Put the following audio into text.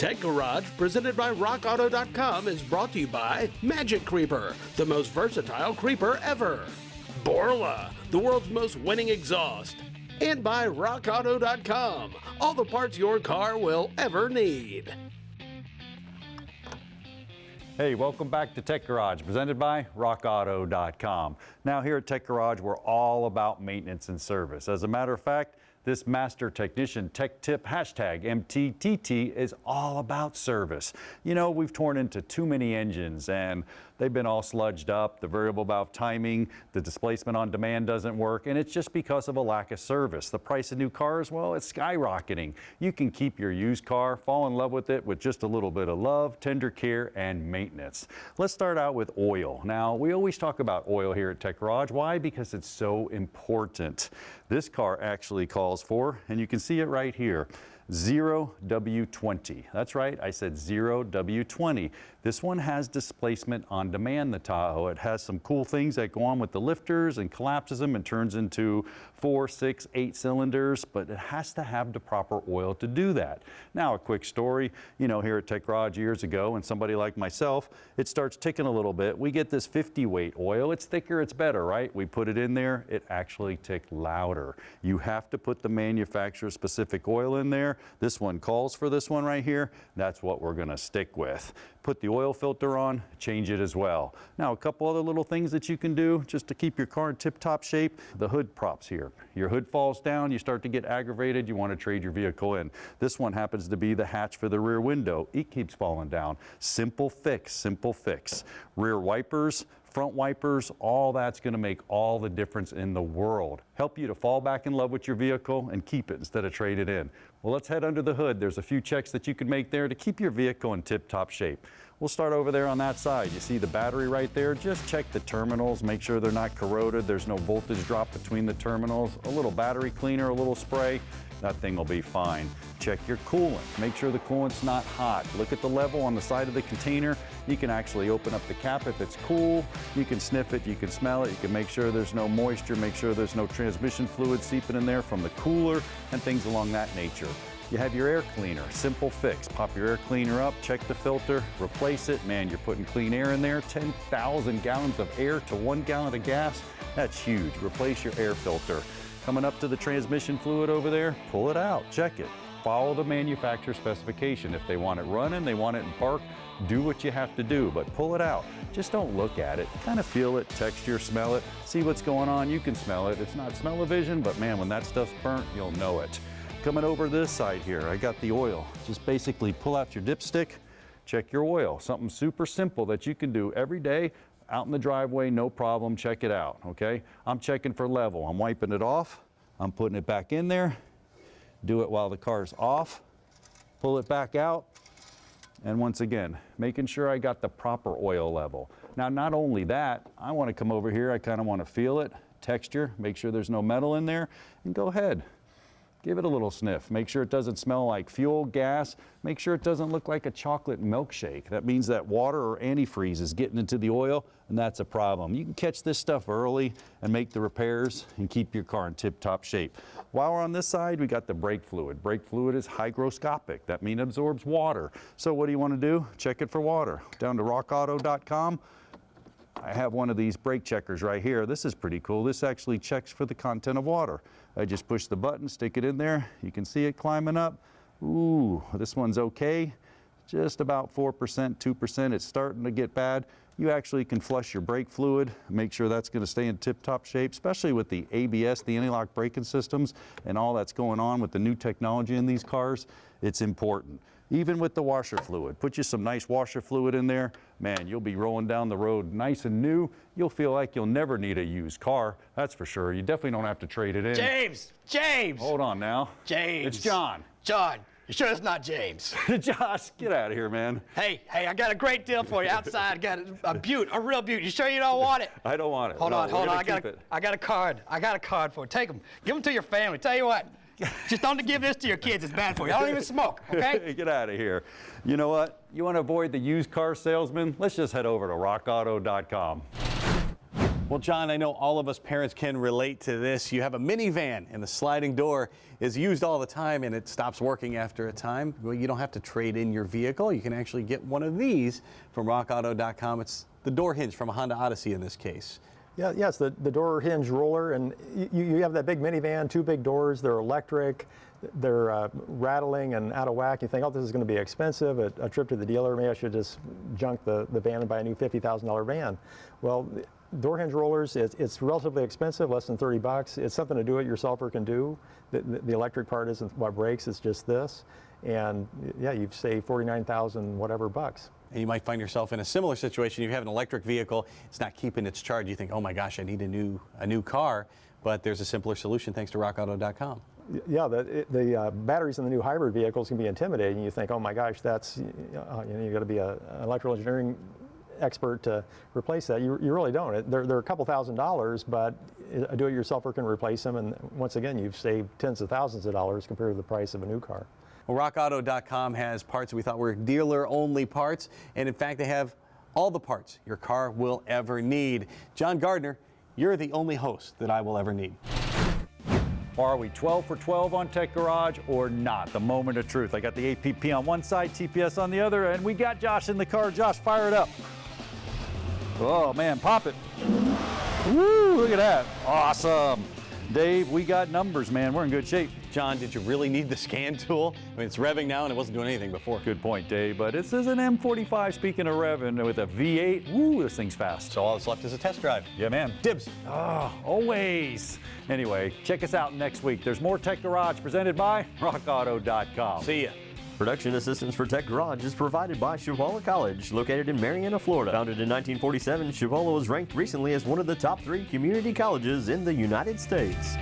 Tech Garage, presented by RockAuto.com, is brought to you by Magic Creeper, the most versatile creeper ever. Borla, the world's most winning exhaust. And by RockAuto.com, all the parts your car will ever need. Hey, welcome back to Tech Garage, presented by RockAuto.com. Now here at Tech Garage, we're all about maintenance and service. As a matter of fact, this Master Technician Tech Tip hashtag MTTT is all about service. You know, we've torn into too many engines and they've been all sludged up, the variable valve timing, the displacement on demand doesn't work, and it's just because of a lack of service. The price of new cars, well, it's skyrocketing. You can keep your used car, fall in love with it with just a little bit of love, tender care, and maintenance. Let's start out with oil. Now, we always talk about oil here at Tech Garage. Why? Because it's so important. This car actually calls for, and you can see it right here, 0W20. That's right, I said 0W20. This one has displacement on demand, the Tahoe. It has some cool things that go on with the lifters and collapses them and turns into 4, 6, 8 cylinders, but it has to have the proper oil to do that. Now, a quick story, you know, here at Tech Garage years ago, and somebody like myself, it starts ticking a little bit. We get this 50 weight oil. It's thicker, it's better, right? We put it in there, it actually ticked louder. You have to put the manufacturer specific oil in there. This one calls for this one right here. That's what we're gonna stick with. Put the oil filter on, change it as well. Now, a couple other little things that you can do just to keep your car in tip-top shape. The hood props here. Your hood falls down, you start to get aggravated, you want to trade your vehicle in. This one happens to be the hatch for the rear window. It keeps falling down. Simple fix, simple fix. Rear wipers, front wipers, all that's going to make all the difference in the world. Help you to fall back in love with your vehicle and keep it instead of trade it in. Well, let's head under the hood. There's a few checks that you can make there to keep your vehicle in tip-top shape. We'll start over there on that side. You see the battery right there? Just check the terminals, make sure they're not corroded. There's no voltage drop between the terminals. A little battery cleaner, a little spray, that thing will be fine. Check your coolant. Make sure the coolant's not hot. Look at the level on the side of the container. You can actually open up the cap if it's cool. You can sniff it, you can smell it, you can make sure there's no moisture, make sure there's no transmission fluid seeping in there from the cooler and things along that nature. You have your air cleaner, simple fix. Pop your air cleaner up, check the filter, replace it. Man, you're putting clean air in there. 10,000 gallons of air to 1 gallon of gas. That's huge. Replace your air filter. Coming up to the transmission fluid over there, pull it out, check it. Follow the manufacturer specification. If they want it running, they want it in park, do what you have to do, but pull it out. Just don't look at it. Kind of feel it, texture, smell it, see what's going on. You can smell it. It's not smell-o-vision, but man, when that stuff's burnt, you'll know it. Coming over this side here, I got the oil. Just basically pull out your dipstick, check your oil. Something super simple that you can do every day out in the driveway, no problem, check it out, okay? I'm checking for level. I'm wiping it off. I'm putting it back in there. Do it while the car's off. Pull it back out. And once again, making sure I got the proper oil level. Now, not only that, I want to come over here. I kind of want to feel it, texture, make sure there's no metal in there, and go ahead. Give it a little sniff. Make sure it doesn't smell like fuel, gas. Make sure it doesn't look like a chocolate milkshake. That means that water or antifreeze is getting into the oil, and that's a problem. You can catch this stuff early and make the repairs and keep your car in tip-top shape. While we're on this side, we got the brake fluid. Brake fluid is hygroscopic. That means it absorbs water. So what do you want to do? Check it for water. Down to rockauto.com. I have one of these brake checkers right here. This is pretty cool. This actually checks for the content of water. I just push the button, stick it in there. You can see it climbing up. Ooh, this one's okay. Just about 4%, 2%. It's starting to get bad. You actually can flush your brake fluid, make sure that's going to stay in tip-top shape, especially with the ABS, the anti-lock braking systems, and all that's going on with the new technology in these cars. It's important. Even with the washer fluid, put you some nice washer fluid in there. Man, you'll be rolling down the road nice and new. You'll feel like you'll never need a used car. That's for sure. You definitely don't have to trade it in. James! Hold on now. James! It's John. John, you sure it's not James? Josh, get out of here, man. Hey, I got a great deal for you outside. I got a real beaut. You sure you don't want it? I don't want it. Hold on. I got a card. For it. Take them. Give them to your family. Tell you what. Just don't give this to your kids. It's bad for you. I don't even smoke, okay? Get out of here. You know what? You want to avoid the used car salesman? Let's just head over to rockauto.com. Well, John, I know all of us parents can relate to this. You have a minivan and the sliding door is used all the time and it stops working after a time. Well, you don't have to trade in your vehicle. You can actually get one of these from rockauto.com. It's the door hinge from a Honda Odyssey in this case. Yeah, yes, the door hinge roller, and you have that big minivan, 2 big doors, they're electric, they're rattling and out of whack. You think, oh, this is going to be expensive, a trip to the dealer, maybe I should just junk the van and buy a new $50,000 van. Well, door hinge rollers, it's relatively expensive, less than 30 bucks. It's something a do-it-yourselfer can do. The electric part isn't what breaks, it's just this. And yeah, you've saved 49,000 whatever bucks. And you might find yourself in a similar situation. You have an electric vehicle, it's not keeping its charge. You think, oh my gosh, I need a new car. But there's a simpler solution thanks to rockauto.com. Yeah, the batteries in the new hybrid vehicles can be intimidating. You think, oh my gosh, that's, you got to be an electrical engineering expert to replace that. You really don't. They're a couple $1,000s, but a do-it-yourselfer can replace them. And once again, you've saved tens of thousands of dollars compared to the price of a new car. Well, rockauto.com has parts that we thought were dealer-only parts, and in fact, they have all the parts your car will ever need. John Gardner, you're the only host that I will ever need. Are we 12 for 12 on Tech Garage or not? The moment of truth. I got the APP on one side, TPS on the other, and we got Josh in the car. Josh, fire it up. Oh man, pop it. Woo, look at that. Awesome. Dave, we got numbers, man. We're in good shape. John, did you really need the scan tool? I mean, it's revving now and it wasn't doing anything before. Good point, Dave, but this is an M45, speaking of revving, with a V8. Woo, this thing's fast. So all that's left is a test drive. Yeah, man. Dibs. Oh, always. Anyway, check us out next week. There's more Tech Garage presented by rockauto.com. See ya. Production assistance for Tech Garage is provided by Chipola College, located in Marietta, Florida. Founded in 1947, Chipola was ranked recently as one of the top 3 community colleges in the United States.